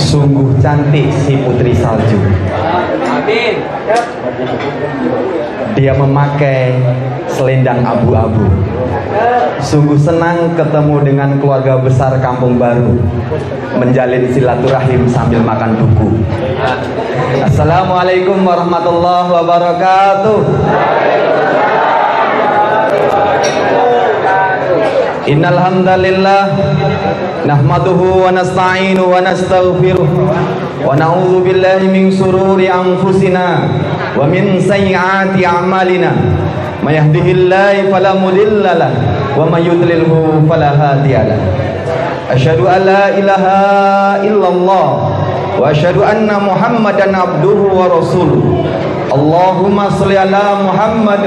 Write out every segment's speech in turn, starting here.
Sungguh cantik si putri salju. Amin. Dia memakai selendang abu-abu. Sungguh senang ketemu dengan keluarga besar Kampung Baru, menjalin silaturahim sambil makan buku. Assalamualaikum warahmatullahi wabarakatuh. Innal hamdalillah nahmaduhu wa nasta'inu wa nastaghfiruh wa na'udzu billahi min shururi anfusina wa min sayyiati a'malina. May yahdihillahu fala mudilla lahu wa may yudlilhu fala hadiya lahu. Asyhadu an la ilaha illallah wa asyhadu anna Muhammadan abduhu wa rasuluh. Allahumma sholli ala Muhammad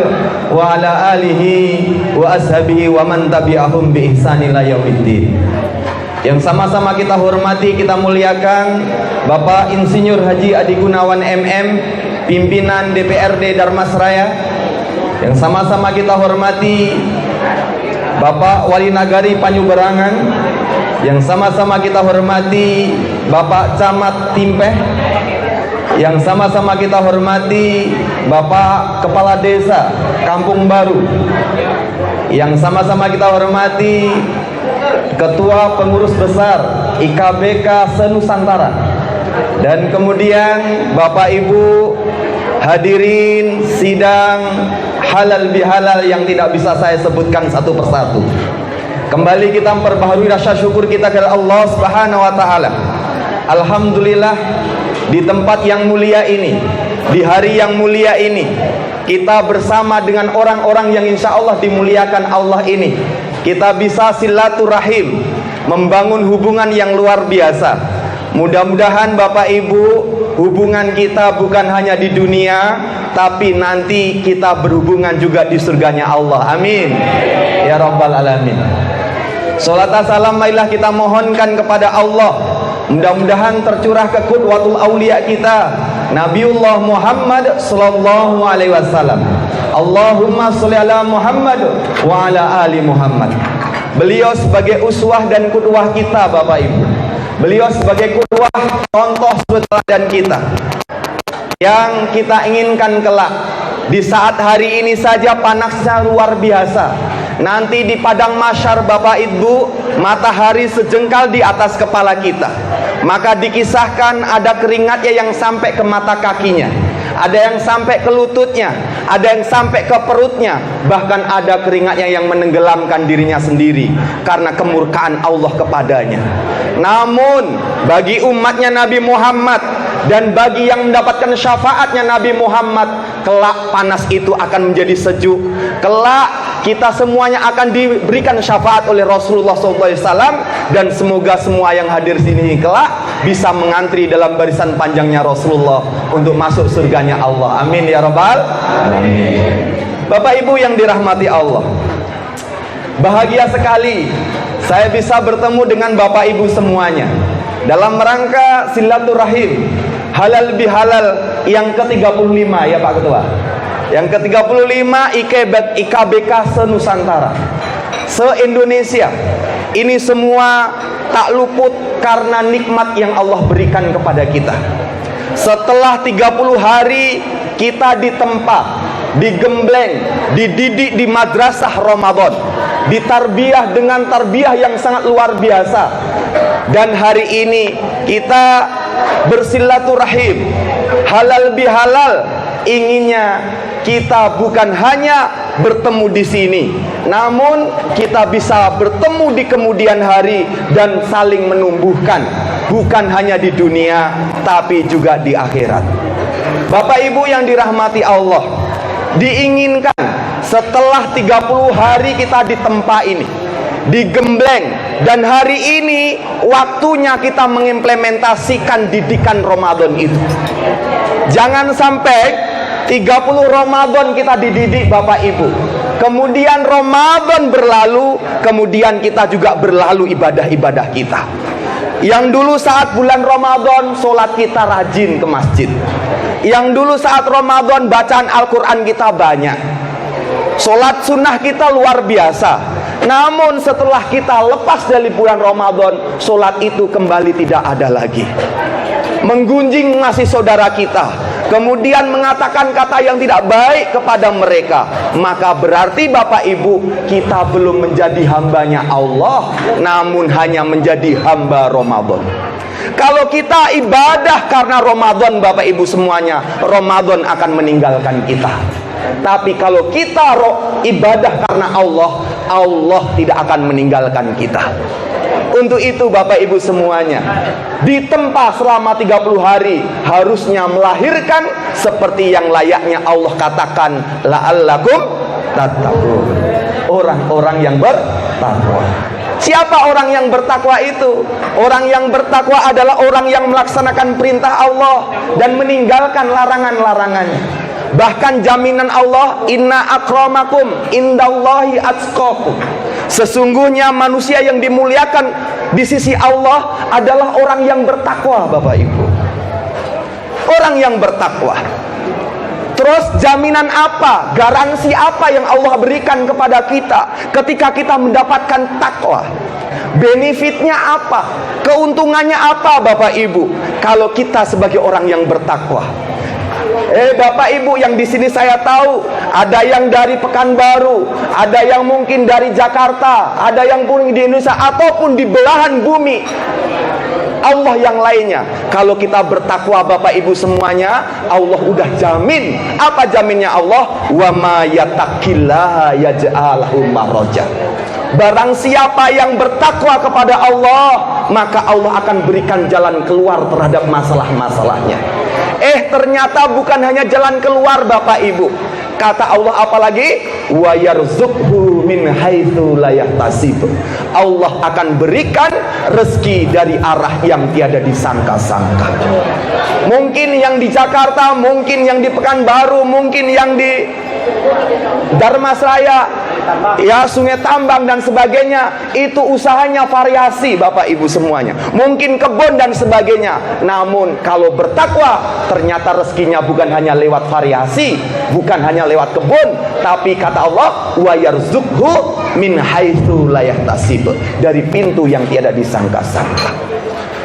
wa ala alihi wa ashabihi wa man tabi'ahum bi ihsan ila yaumiddin. Yang sama-sama kita hormati, kita muliakan Bapak Insinyur Haji Adi Gunawan MM, pimpinan DPRD Darmasraya. Yang sama-sama kita hormati Bapak Wali Nagari Panjuberangan. Yang sama-sama kita hormati Bapak Camat Timpeh. Yang sama-sama kita hormati Bapak Kepala Desa Kampung Baru. Yang sama-sama kita hormati Ketua Pengurus Besar IKBK se-Nusantara. Dan kemudian Bapak Ibu hadirin sidang halal bihalal yang tidak bisa saya sebutkan satu persatu. Kembali kita memperbaharui rasa syukur kita kepada Allah Subhanahu wa taala. Alhamdulillah, di tempat yang mulia ini, di hari yang mulia ini, kita bersama dengan orang-orang yang insya Allah dimuliakan Allah ini, kita bisa silaturahim, membangun hubungan yang luar biasa. Mudah-mudahan Bapak Ibu, hubungan kita bukan hanya di dunia, tapi nanti kita berhubungan juga di surganya Allah. Amin ya rabbal alamin. Salat salam marilah kita mohonkan kepada Allah. Mudah-mudahan tercurah ke qudwatul aulia kita Nabiullah Muhammad sallallahu alaihi wasallam. Allahumma sholli ala Muhammad wa ala ali Muhammad. Beliau sebagai uswah dan qudwah kita Bapak Ibu. Beliau sebagai qudwah, contoh suri teladan kita yang kita inginkan kelak. Di saat hari ini saja panasnya luar biasa. Nanti di padang mahsyar Bapak Ibu, matahari sejengkal di atas kepala kita. Maka dikisahkan ada keringatnya yang sampai ke mata kakinya, ada yang sampai ke lututnya, ada yang sampai ke perutnya, bahkan ada keringatnya yang menenggelamkan dirinya sendiri karena kemurkaan Allah kepadanya. Namun bagi umatnya Nabi Muhammad dan bagi yang mendapatkan syafaatnya Nabi Muhammad, kelak panas itu akan menjadi sejuk. Kelak kita semuanya akan diberikan syafaat oleh Rasulullah SAW, dan semoga semua yang hadir sini kelak bisa mengantri dalam barisan panjangnya Rasulullah untuk masuk surganya Allah. Amin ya rabbal alamin. Bapak Ibu yang dirahmati Allah, bahagia sekali saya bisa bertemu dengan Bapak Ibu semuanya dalam rangka silaturahim halal bihalal yang ke-35 ya Pak Ketua. Yang ke-35 IKBK se-Nusantara, se-Indonesia. Ini semua tak luput karena nikmat yang Allah berikan kepada kita. Setelah 30 hari kita ditempa, digembleng, dididik di madrasah Ramadan, ditarbiyah dengan tarbiyah yang sangat luar biasa. Dan hari ini kita bersilaturahim halal bihalal. Inginnya kita bukan hanya bertemu di sini, namun kita bisa bertemu di kemudian hari dan saling menumbuhkan, bukan hanya di dunia tapi juga di akhirat. Bapak Ibu yang dirahmati Allah, diinginkan setelah 30 hari kita ditempa ini, digembleng, dan hari ini waktunya kita mengimplementasikan didikan Ramadan itu. Jangan sampai 30 Ramadan kita dididik Bapak Ibu, kemudian Ramadan berlalu, kemudian kita juga berlalu ibadah-ibadah kita. Yang dulu saat bulan Ramadan sholat kita rajin ke masjid, yang dulu saat Ramadan bacaan Al-Quran kita banyak, sholat sunnah kita luar biasa. Namun setelah kita lepas dari bulan Ramadan, sholat itu kembali tidak ada lagi. Menggunjing ngasih saudara kita, kemudian mengatakan kata yang tidak baik kepada mereka, maka berarti Bapak Ibu, kita belum menjadi hambanya Allah, namun hanya menjadi hamba Ramadan. Kalau kita ibadah karena Ramadan, Bapak Ibu semuanya, Ramadan akan meninggalkan kita. Tapi kalau kita ibadah karena Allah, Allah tidak akan meninggalkan kita. Untuk itu Bapak Ibu semuanya, ditempa selama 30 hari, harusnya melahirkan seperti yang layaknya Allah katakan, la'allakum tattaqun, orang-orang yang bertakwa. Siapa orang yang bertakwa itu? Orang yang bertakwa adalah orang yang melaksanakan perintah Allah dan meninggalkan larangan-larangannya. Bahkan jaminan Allah, inna akramakum indallahi atqakum. Sesungguhnya manusia yang dimuliakan di sisi Allah adalah orang yang bertakwa, Bapak Ibu. Orang yang bertakwa. Terus jaminan apa, garansi apa yang Allah berikan kepada kita ketika kita mendapatkan takwa? Benefitnya apa? Keuntungannya apa, Bapak Ibu? Kalau kita sebagai orang yang bertakwa. Bapak Ibu yang di sini saya tahu, ada yang dari Pekanbaru, ada yang mungkin dari Jakarta, ada yang pun di Indonesia ataupun di belahan bumi Allah yang lainnya. Kalau kita bertakwa Bapak Ibu semuanya, Allah udah jamin. Apa jaminnya Allah? Wa ma yattaqillaha yaj'al lahu makhraja. Barang siapa yang bertakwa kepada Allah, maka Allah akan berikan jalan keluar terhadap masalah-masalahnya. Ternyata bukan hanya jalan keluar Bapak Ibu. Kata Allah apalagi? Wa yarzuqhu min haitsu la yahtasib. Allah akan berikan rezeki dari arah yang tiada disangka-sangka. Mungkin yang di Jakarta, mungkin yang di Pekanbaru, mungkin yang di Dharmasraya, ya Sungai Tambang dan sebagainya, itu usahanya variasi Bapak Ibu semuanya. Mungkin kebun dan sebagainya. Namun kalau bertakwa, ternyata rezekinya bukan hanya lewat variasi, bukan hanya lewat kebun, tapi kata Allah, wa yarzuqhu min haitsu la yahtasib, dari pintu yang tiada disangka-sangka.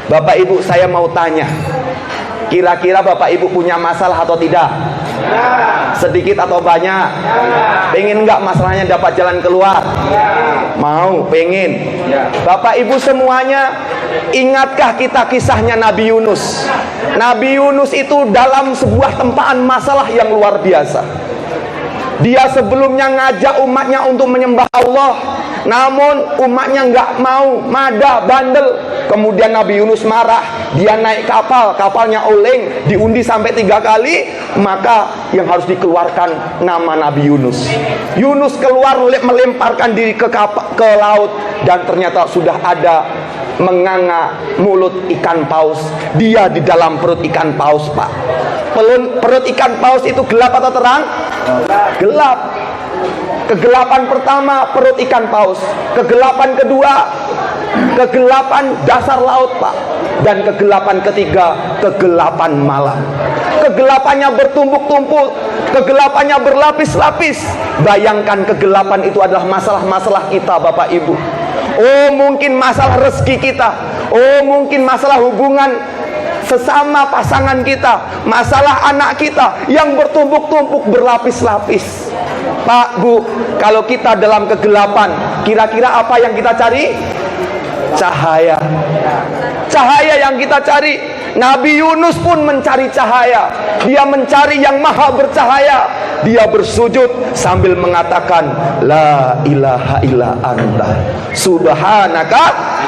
Bapak Ibu, saya mau tanya, kira-kira Bapak Ibu punya masalah atau tidak? Sedikit atau banyak? Pengen nggak masalahnya dapat jalan keluar? Mau, pengen. Bapak Ibu semuanya, ingatkah kita kisahnya Nabi Yunus? Nabi Yunus itu dalam sebuah tempaan masalah yang luar biasa. Dia sebelumnya ngajak umatnya untuk menyembah Allah, namun umatnya nggak mau, mada, bandel. Kemudian Nabi Yunus marah, dia naik kapal, kapalnya oleng, diundi sampai 3 kali, maka yang harus dikeluarkan nama Nabi Yunus. Yunus keluar melemparkan diri ke laut, dan ternyata sudah ada menganga mulut ikan paus. Dia di dalam perut ikan paus, Pak. Perut ikan paus itu gelap atau terang? Gelap. Kegelapan pertama perut ikan paus, kegelapan kedua kegelapan dasar laut, Pak, dan kegelapan ketiga kegelapan malam. Kegelapannya bertumpuk-tumpuk, kegelapannya berlapis-lapis. Bayangkan kegelapan itu adalah masalah-masalah kita Bapak Ibu. Oh, mungkin masalah rezeki kita, oh mungkin masalah hubungan sesama pasangan kita, masalah anak kita yang bertumpuk-tumpuk berlapis-lapis. Pak, Bu, kalau kita dalam kegelapan, kira-kira apa yang kita cari? Cahaya. Cahaya yang kita cari. Nabi Yunus pun mencari cahaya. Dia mencari yang maha bercahaya. Dia bersujud sambil mengatakan, la ilaha illa anta subhanaka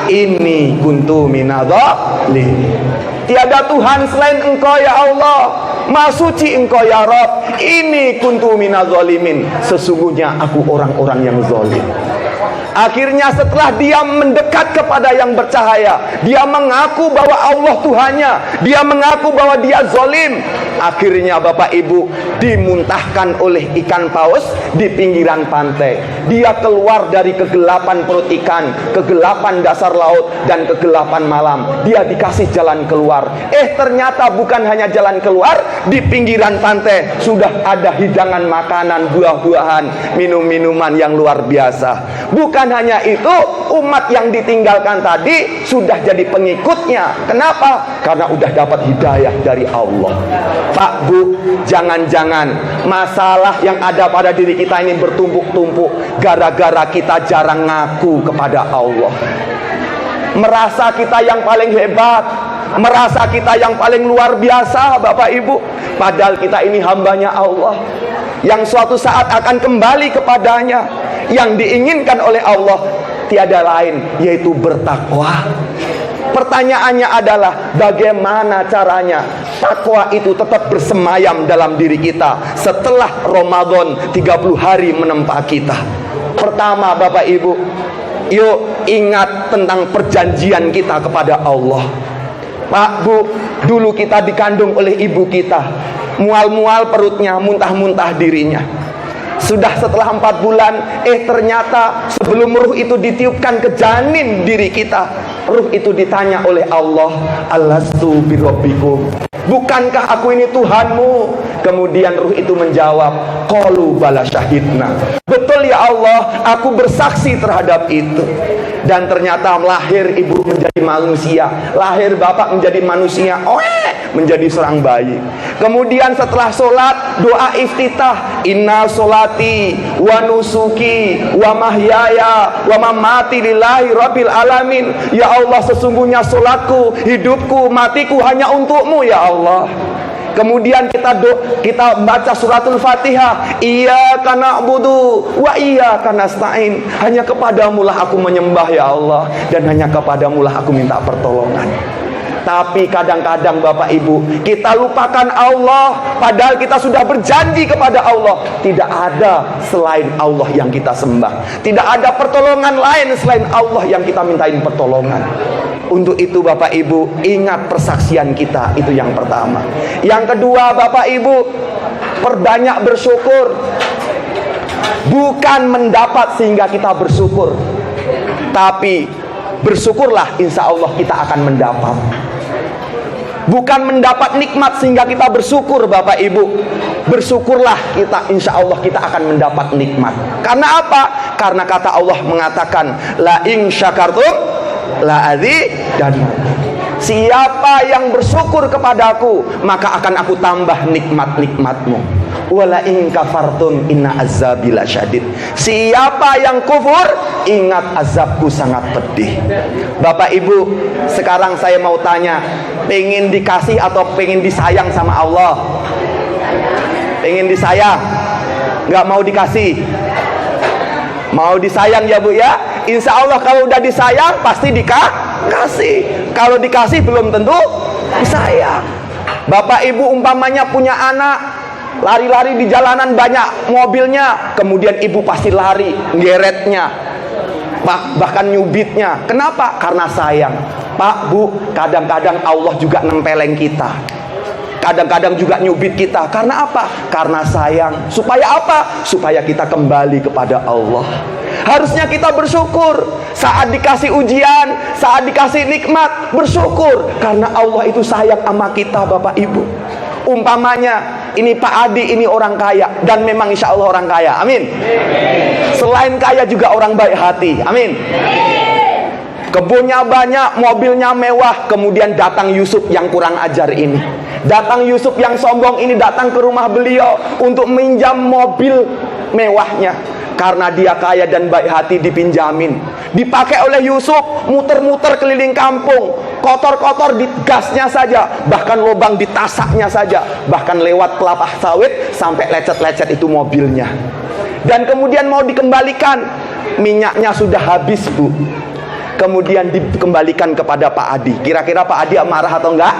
inni kuntu minadh-dhalimin. Tiada Tuhan selain Engkau ya Allah, Maha suci Engkau ya Rabb, ini kuntu minadh-dhalimin, sesungguhnya aku orang-orang yang zalim. Akhirnya setelah dia mendekat kepada yang bercahaya, dia mengaku bahwa Allah Tuhannya, dia mengaku bahwa dia zalim. akhirnya Bapak Ibu dimuntahkan oleh ikan paus di pinggiran pantai. Dia keluar dari kegelapan perut ikan, kegelapan dasar laut, dan kegelapan malam. Dia dikasih jalan keluar. Ternyata bukan hanya jalan keluar, di pinggiran pantai sudah ada hidangan makanan, buah-buahan, minum-minuman yang luar biasa. Bukan hanya itu, umat yang ditinggalkan tadi sudah jadi pengikutnya. Kenapa? Karena udah dapat hidayah dari Allah. Pak, Bu, jangan-jangan masalah yang ada pada diri kita ini bertumpuk-tumpuk gara-gara kita jarang ngaku kepada Allah. Merasa kita yang paling hebat, merasa kita yang paling luar biasa, Bapak Ibu. Padahal kita ini hambanya Allah, yang suatu saat akan kembali kepadanya. Yang diinginkan oleh Allah tiada lain, yaitu bertakwa. Pertanyaannya adalah bagaimana caranya takwa itu tetap bersemayam dalam diri kita setelah Ramadan 30 hari menempa kita. Pertama, Bapak Ibu, yuk ingat tentang perjanjian kita kepada Allah. Pak, Bu, dulu kita dikandung oleh ibu kita, mual-mual perutnya, muntah-muntah dirinya. Sudah setelah 4 bulan, ternyata sebelum ruh itu ditiupkan ke janin diri kita, ruh itu ditanya oleh Allah, alastu birabbikum, bukankah aku ini Tuhanmu? Kemudian ruh itu menjawab, qalu bala syahidna, betul ya Allah, aku bersaksi terhadap itu. Dan ternyata lahir ibu menjadi manusia, lahir bapak menjadi manusia, menjadi seorang bayi. Kemudian setelah sholat, doa iftitah, inna sholati wa nusuki wa mahyaya wa mamati lillahi rabbil alamin. Ya Allah, sesungguhnya sholatku, hidupku, matiku hanya untukmu ya Allah. Kemudian kita baca suratul Fatihah, iyyaka na'budu wa iyyaka nasta'in. Hanya kepadamu lah aku menyembah ya Allah, dan hanya kepadamu lah aku minta pertolongan. Tapi kadang-kadang Bapak Ibu, kita lupakan Allah, padahal kita sudah berjanji kepada Allah. Tidak ada selain Allah yang kita sembah, tidak ada pertolongan lain selain Allah yang kita mintain pertolongan. Untuk itu Bapak Ibu, ingat persaksian kita, itu yang pertama. Yang kedua Bapak Ibu, perbanyak bersyukur. Bukan mendapat sehingga kita bersyukur, tapi bersyukurlah, insya Allah kita akan mendapat. Bukan mendapat nikmat sehingga kita bersyukur Bapak Ibu, bersyukurlah kita, insya Allah kita akan mendapat nikmat. Karena apa? Karena kata Allah mengatakan, la in syakartum la dan siapa yang bersyukur kepadaku, maka akan aku tambah nikmat-nikmatmu. Wala in kafartum inna azabi lasyadid. Siapa yang kufur, ingat azabku sangat pedih. Bapak Ibu, sekarang saya mau tanya, pengen dikasih atau pengen disayang sama Allah? Pengen disayang, nggak mau dikasih? Mau disayang ya Bu ya? Insya Allah kalau udah disayang pasti dikasih. Kalau dikasih belum tentu disayang. Bapak Ibu umpamanya punya anak, lari-lari di jalanan banyak mobilnya, kemudian ibu pasti lari, ngeretnya, bahkan nyubitnya. Kenapa? Karena sayang. Pak, Bu, kadang-kadang Allah juga nempeleng kita, kadang-kadang juga nyubit kita. Karena apa? Karena sayang. Supaya apa? Supaya kita kembali kepada Allah. Harusnya kita bersyukur saat dikasih ujian, saat dikasih nikmat, bersyukur karena Allah itu sayang sama kita Bapak Ibu. Umpamanya ini Pak Adi, ini orang kaya, dan memang insya Allah orang kaya, amin. Selain kaya juga orang baik hati, amin. Kebunnya banyak, mobilnya mewah. Kemudian datang Yusuf yang kurang ajar ini, datang Yusuf yang sombong ini, datang ke rumah beliau untuk minjam mobil mewahnya. Karena dia kaya dan baik hati, dipinjamin, dipakai oleh Yusuf, muter-muter keliling kampung, kotor-kotor di gasnya saja, bahkan lubang di tasaknya saja, bahkan lewat kelapa sawit sampai lecet-lecet itu mobilnya. Dan kemudian mau dikembalikan, minyaknya sudah habis Bu. Kemudian dikembalikan kepada Pak Adi. Kira-kira Pak Adi marah atau enggak?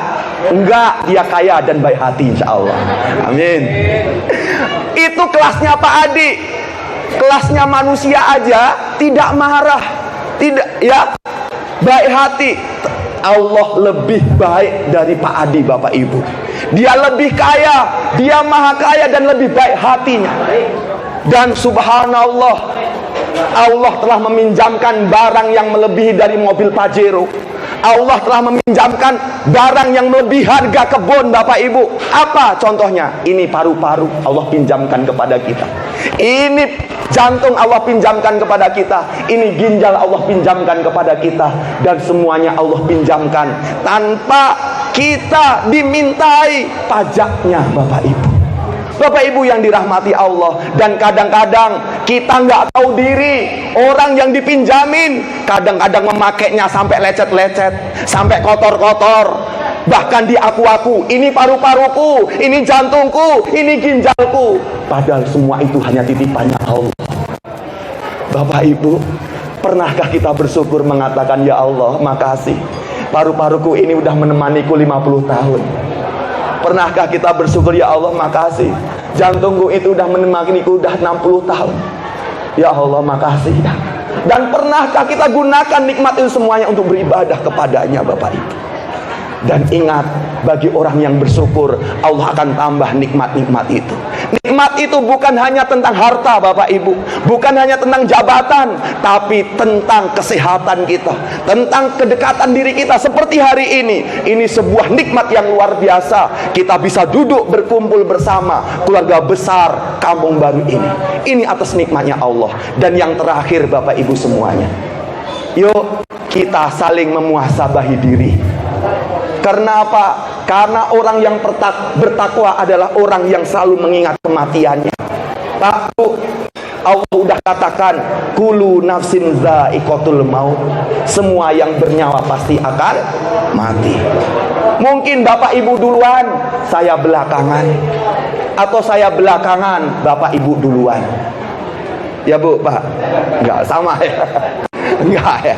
Enggak, dia kaya dan baik hati insya Allah, amin. Itu kelasnya Pak Adi. Kelasnya manusia aja tidak marah, tidak ya, baik hati. Allah lebih baik dari Pak Adi Bapak Ibu. Dia lebih kaya, Dia maha kaya dan lebih baik hatinya. Dan subhanallah, Allah telah meminjamkan barang yang melebihi dari mobil Pajero. Allah telah meminjamkan barang yang melebihi harga kebun, Bapak Ibu. Apa contohnya? Ini paru-paru Allah pinjamkan kepada kita. Ini jantung Allah pinjamkan kepada kita. Ini ginjal Allah pinjamkan kepada kita. Dan semuanya Allah pinjamkan tanpa kita dimintai pajaknya, Bapak Ibu. Bapak Ibu yang dirahmati Allah. Dan kadang-kadang kita nggak tahu diri. Orang yang dipinjamin kadang-kadang memakainya sampai lecet-lecet, sampai kotor-kotor. Bahkan diaku-aku, ini paru-paruku, ini jantungku, ini ginjalku. Padahal semua itu hanya titipannya Allah. Bapak Ibu, pernahkah kita bersyukur mengatakan, ya Allah, makasih, paru-paruku ini udah menemaniku 50 tahun. Pernahkah kita bersyukur, ya Allah, makasih, jantungku itu udah menemaniku udah 60 tahun. Ya Allah, makasih. Dan pernahkah kita gunakan nikmat itu semuanya untuk beribadah kepadanya, Bapak Ibu? Dan ingat, bagi orang yang bersyukur, Allah akan tambah nikmat-nikmat itu. Nikmat itu bukan hanya tentang harta, Bapak Ibu, bukan hanya tentang jabatan, tapi tentang kesehatan kita, tentang kedekatan diri kita. Seperti hari ini sebuah nikmat yang luar biasa. Kita bisa duduk berkumpul bersama keluarga besar Kampung Baru ini. Ini atas nikmatnya Allah. Dan yang terakhir, Bapak Ibu semuanya, yuk kita saling memuhasabahi diri. Karena apa? Karena orang yang bertakwa adalah orang yang selalu mengingat kematiannya. Pak, Allah sudah katakan, kulu nafsin za'iqatul maut. Semua yang bernyawa pasti akan mati. Mungkin Bapak Ibu duluan, saya belakangan. Atau saya belakangan, Bapak Ibu duluan. Ya Bu, Pak? Enggak, sama ya. Enggak ya.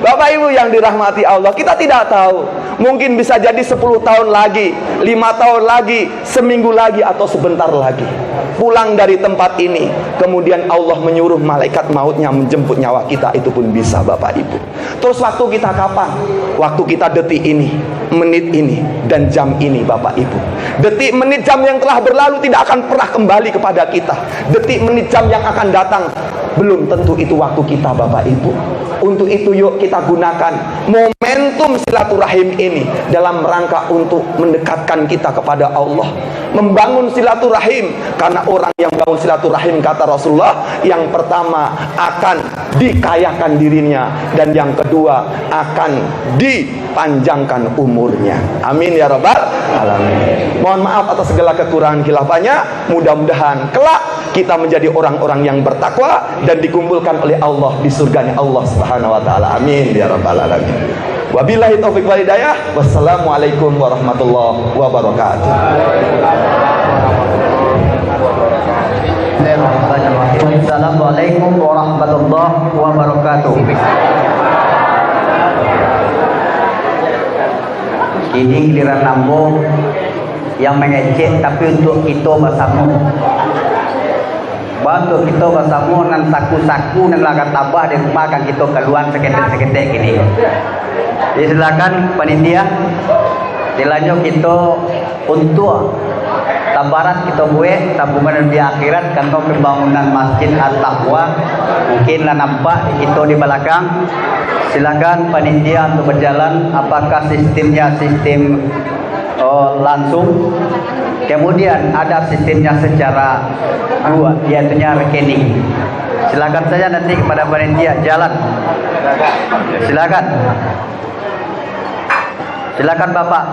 Bapak Ibu yang dirahmati Allah, kita tidak tahu. Mungkin bisa jadi 10 tahun lagi, 5 tahun lagi, seminggu lagi, atau sebentar lagi. Pulang dari tempat ini, kemudian Allah menyuruh malaikat mautnya menjemput nyawa kita, itu pun bisa, Bapak Ibu. Terus waktu kita kapan? Waktu kita detik ini, menit ini, dan jam ini, Bapak Ibu. Detik, menit, jam yang telah berlalu tidak akan pernah kembali kepada kita. Detik, menit, jam yang akan datang belum tentu itu waktu kita, Bapak Ibu. Untuk itu yuk kita gunakan momentum silaturahim ini dalam rangka untuk mendekatkan kita kepada Allah, membangun silaturahim. Karena orang yang bangun silaturahim, kata Rasulullah, yang pertama akan dikayakan dirinya, dan yang kedua akan dipanjangkan umurnya. Amin ya rabbal alamin. Mohon maaf atas segala kekurangan khilafahnya. Mudah-mudahan kelak kita menjadi orang-orang yang bertakwa dan dikumpulkan oleh Allah di surganya Allah Subhanahu wa taala. Amin ya rabbal alamin. Wabillahi taufik wal hidayah. Wassalamualaikum warahmatullahi wabarakatuh. Assalamualaikum warahmatullahi wabarakatuh. Ini giliran Nambo yang mengecek, tapi untuk kita bersama. Bantu kita bersama nan saku-saku nan laga tabah di rumah kan kita keluar seketek-seketek gini. Silakan panitia. Dilanjut kita untuk tabaran kita buat tabungan di akhirat kanggo pembangunan Masjid At-Taqwa. Mungkinlah nampak kita di belakang. Silakan panitia untuk berjalan. Apakah sistemnya sistem langsung? Kemudian ada sistemnya secara dua, yaitu rekening. Silakan saja nanti kepada panitia jalan. Silakan. Silakan Bapak.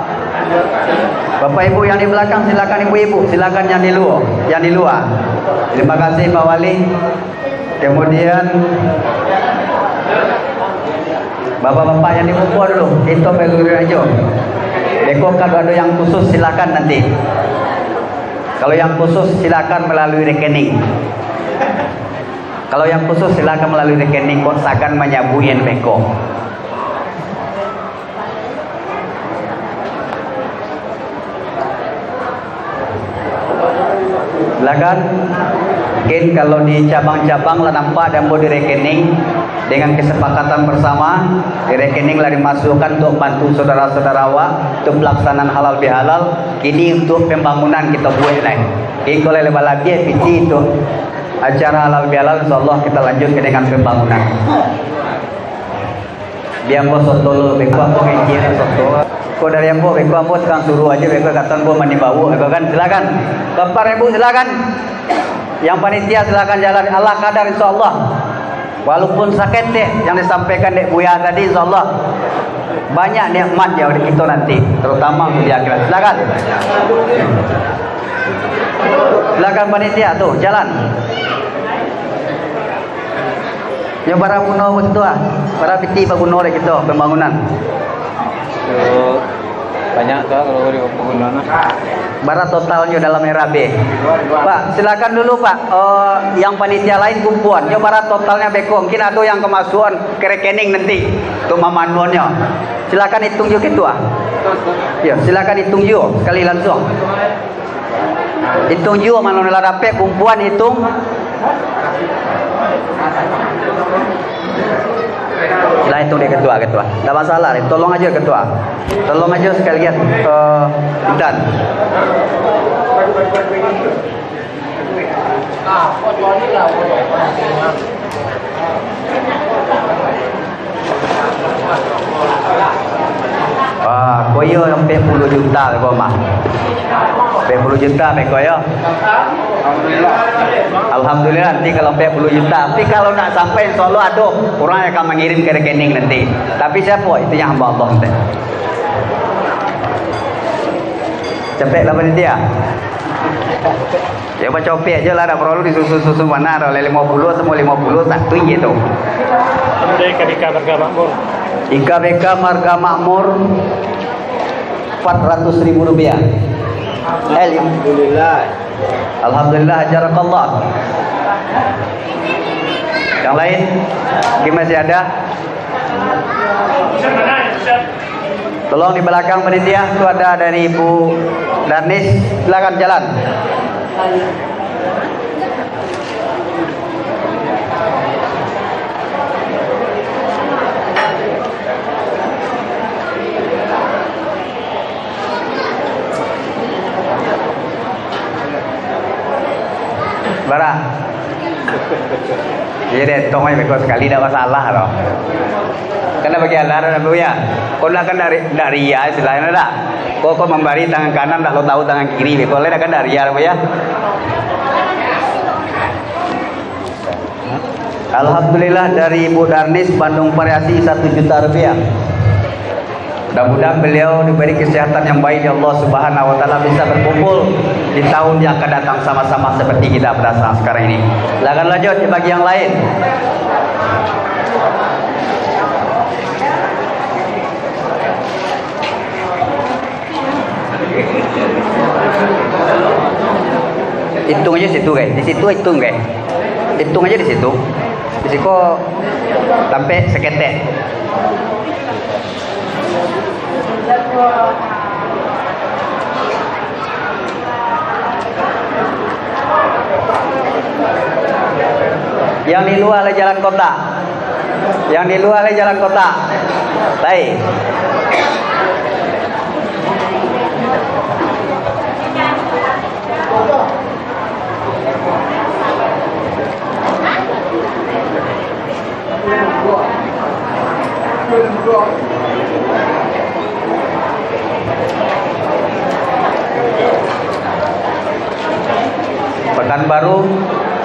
Bapak Ibu yang di belakang, silakan Ibu-ibu, silakan yang di luar, Terima kasih Pak Wali. Kemudian Bapak-bapak yang di bawah dulu, itu peluru aja. Dekor kalau ada yang khusus silakan nanti. Kalau yang khusus silakan melalui rekening. Kalau yang khusus silakan melalui rekening, konsakan menyabuin beko. Silakan. Mungkin kalau di cabang-cabang lah nampak dan mau di rekening, dengan kesepakatan bersama di rekening lah dimasukkan untuk bantu saudara-saudara awak untuk pelaksanaan halal bihalal. Kini untuk pembangunan kita buat lain. Ini kalau lebar lagi PT untuk acara halal bihalal, insyaallah kita lanjutkan dengan pembangunan. Biar bos sotolo beko apa ngejir sotolo. Kau dari yang beko sekarang suruh aja beko kata bos mandi bau beko kan silakan. Bapak Ibu silakan. Yang panitia silakan jalan Allah kadar insyaallah. Walaupun sakit deh yang disampaikan Dek Buya tadi insyaallah banyak nikmat ya di kita nanti, terutama di akhirat. Silakan. Silakan panitia tuh jalan. Ya para puno betul para piti paguno rek kita pembangunan. Banyak tuh kalau di pembangunan. Bara totalnya dalam era B. Pak, silakan dulu Pak. Yang panitia lain kumpulan. Ya bara totalnya beko. Mungkin ada yang kemasukan ke rekening nanti untuk memanuannya. Silakan hitung juga itu Ya, silakan hitung juga sekali langsung. Hitung juga manual dapat kumpulan hitung. Sila hitung deh ketua. Tidak masalah, tolong aja ketua. Tolong aja sekalian dan koyo sampai 10 juta beko mah. 10 juta beko ya. Alhamdulillah nanti kalau 10 juta. Tapi kalau nak sampai insyaallah ada orang yang akan mengirim ke rekening nanti. Tapi siapa? Itu yang hamba Allah nanti. Cepet lah panitia. Ya baca copet aja lah, tak perlu disusun-susun mana oleh 50 semua 50 satu gitu. IKBK Marga Makmur. IKBK Marga Makmur 400.000 rupiah. Alhamdulillah. Alhamdulillah ajarakallah. Yang lain gimana masih ada? Tolong di belakang panitia itu ada dari Ibu Darnis, silakan jalan. Bara. Jadi tong aja sekali tidak masalah loh. Karena bagi Allah Nabi ya, kau nak kan dari ya istilahnya dah. Kau memberi tangan kanan, tak lo tahu tangan kiri. Kau lihat kan dari ya, ya. Alhamdulillah dari Ibu Darnis Bandung Variasi 1 juta rupiah. Mudah-mudahan beliau diberi kesehatan yang baik ya Allah Subhanahu wa taala, bisa berkumpul di tahun yang akan datang sama-sama seperti kita pada saat sekarang ini. Silakan lanjut bagi yang lain. Hitung aja situ guys, di situ hitung guys. Hitung aja di situ. Di situ sampai seketek. Yang di luar adalah jalan kota. Yang di luar adalah jalan kota. Baik.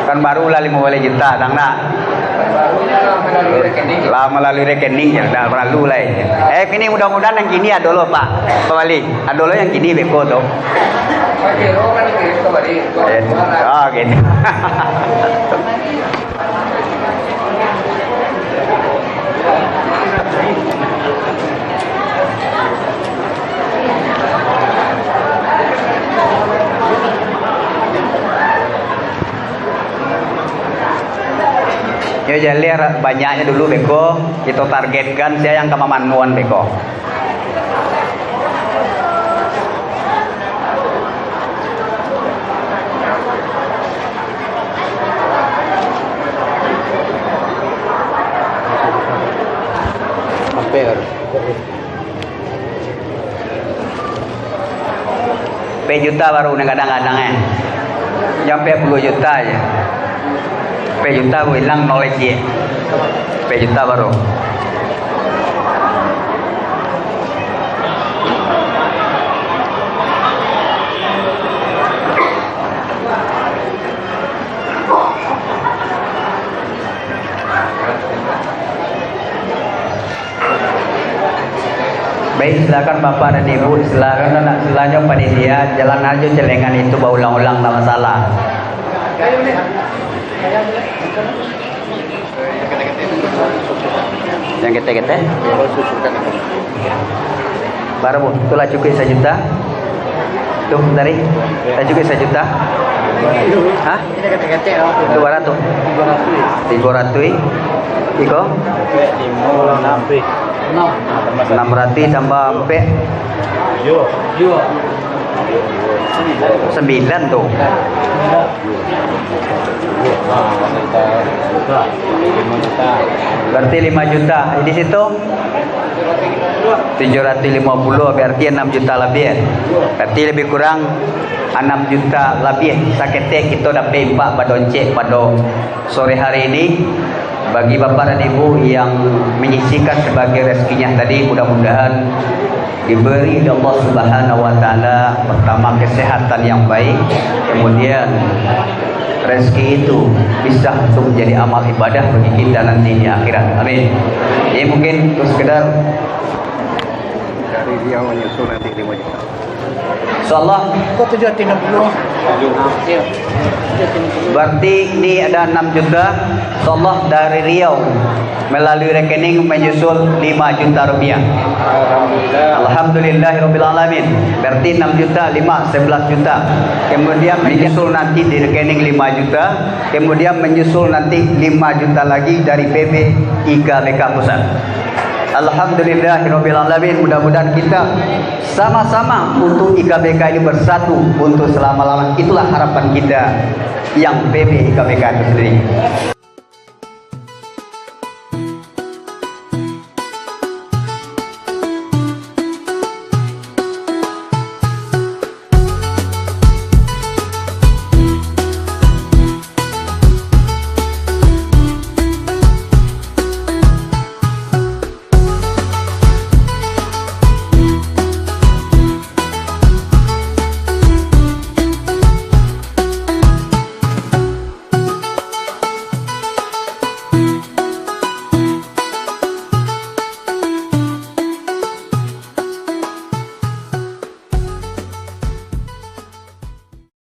Pekanbaru lah 5 juta, tang nak. Lah melalui rekening ya, dah perlu lah. Kini mudah-mudahan yang kini ada loh Pak, Pak Wali. Ada loh yang kini beko tuh. Oh gini. Ya jadi banyaknya dulu beko, kita targetkan saya yang kemamanuan beko. juta baru kadang-kadang nyampe 10 juta aja. Juta hilang knowledge juta baru. Baik, silakan Bapak dan Ibu, silakan anak selanjutnya panitia jalan aja celengan itu berulang-ulang, tak masalah. Yang kete-kete baru bu, itulah cukup 1 juta tuh dari cukup 1 juta. Hah? 200 Iko 600 tambah P 9 tuh. Berarti 5 juta. Di situ 750 berarti 6 juta lebih. Berarti lebih kurang 6 juta lebih. Sakete kita dapat 4 badonce pada sore hari ini. Bagi Bapak dan Ibu yang menyisihkan sebagai rezekinya tadi, mudah-mudahan diberi oleh Allah Subhanahu wa taala pertama kesehatan yang baik, kemudian rezeki itu bisa untuk menjadi amal ibadah bagi kita nanti di akhirat. Amin. Ini mungkin itu sekedar dari dia menyusul nanti 5 juta. Insyaallah kok 760. Berarti ini ada 6 juta. Insyaallah dari Riau melalui rekening menyusul 5 juta rupiah. Alhamdulillahirabbil alamin. Berarti 6 juta 5 11 juta. Kemudian menyusul nanti di rekening 5 juta, kemudian menyusul nanti 5 juta lagi dari PB IKBK Pusat. Alhamdulillahirabbil alamin. Mudah-mudahan kita sama-sama untuk IKBK ini bersatu untuk selama-lamanya. Itulah harapan kita yang PB IKBK itu sendiri.